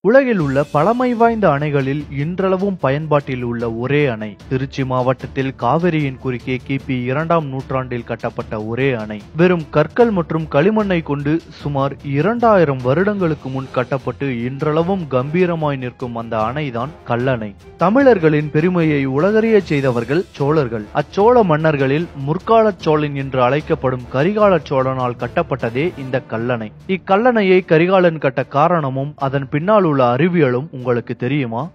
உலகில் உள்ள பழமை வாய்ந்த அணைகளில் இன்றளவும் பயன்பாட்டில் உள்ள ஒரே அணை திருச்சி மாவட்டத்தில் காவிரியின் குறுக்கே கிபி 2ஆம் நூற்றாண்டில் கட்டப்பட்ட ஒரே அணை. வெறும் கற்கள் மற்றும் களிமண்ணை கொண்டு சுமார் 2000 வருடங்களுக்கு முன் கட்டப்பட்டு இன்றளவும் கம்பீரமாய் நிற்கும் அந்த அணைதான் கல்லணை. தமிழர்களின் பெருமையை உலகறிய செய்தவர்கள் சோழர்கள். அச்சோழ மன்னர்களில் முற்கால சோழன் என்று அழைக்கப்படும் கரிகால சோழனால் கட்டப்பட்டதே இந்த கல்லணை. இக்கல்லணையை கரிகாலன் கட்ட காரணமும் அதன் பின்னால் உள்ள அறிவியலும் உங்களுக்கு தெரியுமா?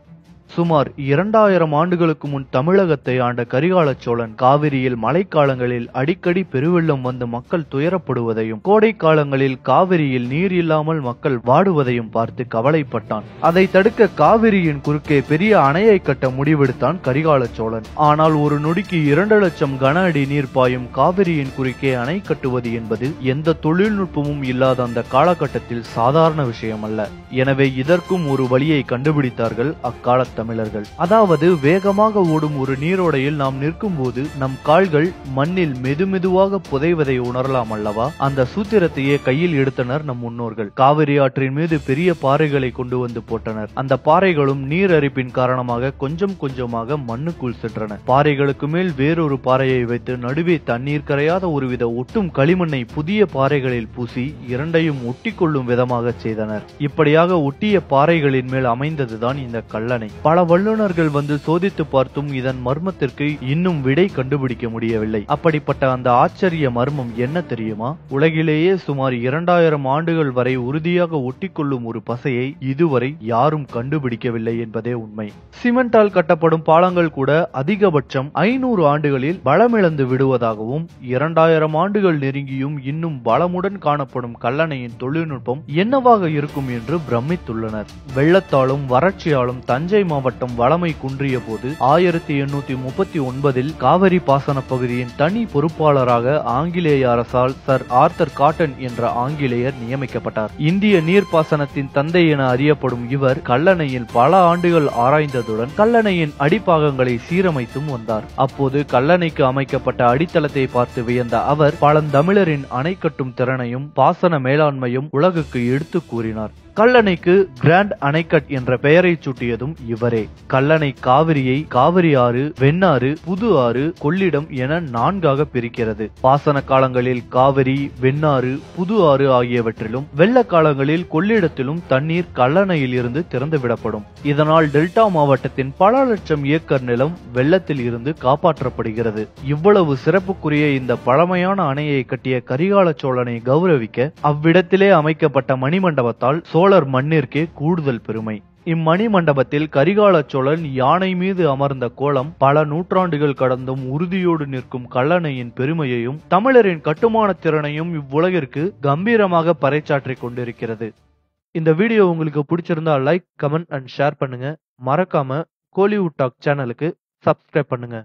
சுமார் 2000 ஆண்டுகளுக்கு முன் தமிழகத்தை ஆண்ட கரிகால சோழன் காவிரியில் மழைக்காலங்களில் அடிக்கடி பெருவெள்ளம் வந்து மக்கள் துயரப்படுவதையும் கோடை காலங்களில் காவிரியில் நீர் இல்லாமல் மக்கள் வாடுவதையும் பார்த்து கவலைப்பட்டான். அதை தடுக்க காவிரியின் குறுக்கே பெரிய அணையை கட்ட முடிவெடுத்தான் கரிகால சோழன். ஆனால் ஒரு நொடிக்கு 2 லட்சம் கன அடி நீர் பாயும் காவிரியின் குறுக்கே அணை கட்டுவது என்பது எந்த தொழில்நுட்பமும் இல்லாத அந்த காலகட்டத்தில் சாதாரண விஷயம் அல்ல. எனவே இதற்கும் ஒரு வழியை கண்டுபிடித்தார்கள் அக்கால தமிழர்கள். அதாவது வேகமாக ஓடும் ஒரு நீரோடையில் நாம் நிற்கும் போது நம் கால்கள் மண்ணில் மெதுமெதுவாக புதைவதை உணரலாம் அல்லவா? அந்த சூத்திரத்தையே கையில் எடுத்தனர் நம் முன்னோர்கள். காவிரி ஆற்றின் மீது பெரிய பாறைகளை கொண்டு வந்து போட்டனர். அந்த பாறைகளும் நீர் அரிப்பின் காரணமாக கொஞ்சம் கொஞ்சமாக மண்ணுக்குள் சென்றன. பாறைகளுக்கு மேல் வேறொரு பாறையை வைத்து நடுவே தண்ணீர் கரையாத ஒருவித ஒட்டும் களிமண்ணை புதிய பாறைகளில் பூசி இரண்டையும் ஒட்டிக்கொள்ளும் விதமாக செய்தனர். இப்படியாக ஒட்டிய பாறைகளின் மேல் அமைந்ததுதான் இந்த கல்லணை. பல வல்லுநர்கள் வந்து சோதித்து பார்த்தும் இதன் மர்மத்திற்கு இன்னும் விடை கண்டுபிடிக்க முடியவில்லை. அப்படிப்பட்ட அந்த ஆச்சரிய மர்மம் என்ன தெரியுமா? உலகிலேயே சுமார் 2000 ஆண்டுகள் வரை உறுதியாக ஒட்டிக்கொள்ளும் ஒரு பசையை இதுவரை யாரும் கண்டுபிடிக்கவில்லை என்பதே உண்மை. சிமெண்டால் கட்டப்படும் பாலங்கள் கூட அதிகபட்சம் 500 ஆண்டுகளில் பலமிழந்து விடுவதாகவும் 2000 ஆண்டுகள் நெருங்கியும் இன்னும் பலமுடன் காணப்படும் கல்லணையின் தொழில்நுட்பம் என்னவாக இருக்கும் என்று பிரமித்துள்ளனர். வெள்ளத்தாலும் வறட்சியாலும் தஞ்சை மாவட்டம் வளமை குன்றிய போது 1839 காவிரி பாசன பகுதியின் தனி பொறுப்பாளராக ஆங்கிலேய அரசால் சர் ஆர்தர் காட்டன் என்ற ஆங்கிலேயர் நியமிக்கப்பட்டார். இந்திய நீர்ப்பாசனத்தின் தந்தை என அறியப்படும் இவர் கல்லணையில் பல ஆண்டுகள் ஆராய்ந்ததுடன் கல்லணையின் அடிப்பாகங்களை சீரமைத்தும் வந்தார். அப்போது கல்லணைக்கு அமைக்கப்பட்ட அடித்தளத்தை பார்த்து வியந்த அவர் பழந்தமிழரின் அணை கட்டும் திறனையும் பாசன மேலாண்மையும் உலகுக்கு எடுத்து கூறினார். கல்லணைக்கு கிராண்ட் அணைக்கட் என்ற பெயரை சூட்டியதும் இவரே. கல்லணை காவிரியை காவிரி ஆறு, வெண்ணாறு, புது ஆறு, கொள்ளிடம் என 4ஆக பிரிக்கிறது. பாசன காலங்களில் காவிரி, வெண்ணாறு, புது ஆறு ஆகியவற்றிலும் வெள்ள காலங்களில் கொள்ளிடத்திலும் தண்ணீர் கல்லணையில் இருந்து திறந்துவிடப்படும். இதனால் டெல்டா மாவட்டத்தின் பல லட்சம் ஏக்கர் நிலம் வெள்ளத்தில் இருந்து காப்பாற்றப்படுகிறது. இவ்வளவு சிறப்புக்குரிய இந்த பழமையான அணையை கட்டிய கரிகால சோழனை கௌரவிக்க அவ்விடத்திலே அமைக்கப்பட்ட மணிமண்டபத்தால் சோழர் மண்ணிற்கே கூடுதல் பெருமை. இம்மணி மண்டபத்தில் கரிகால சோழன் யானை மீது அமர்ந்த கோலம் பல நூற்றாண்டுகள் கடந்தும் உறுதியோடு நிற்கும் கல்லணையின் பெருமையையும் தமிழரின் கட்டுமான திறனையும் இவ்வுலகிற்கு கம்பீரமாக பறைசாற்றிக் கொண்டிருக்கிறது. இந்த வீடியோ உங்களுக்கு பிடிச்சிருந்தா லைக், கமெண்ட் அண்ட் ஷேர் பண்ணுங்க. மறக்காம கோலிவுட் டாக் சேனலுக்கு சப்ஸ்கிரைப் பண்ணுங்க.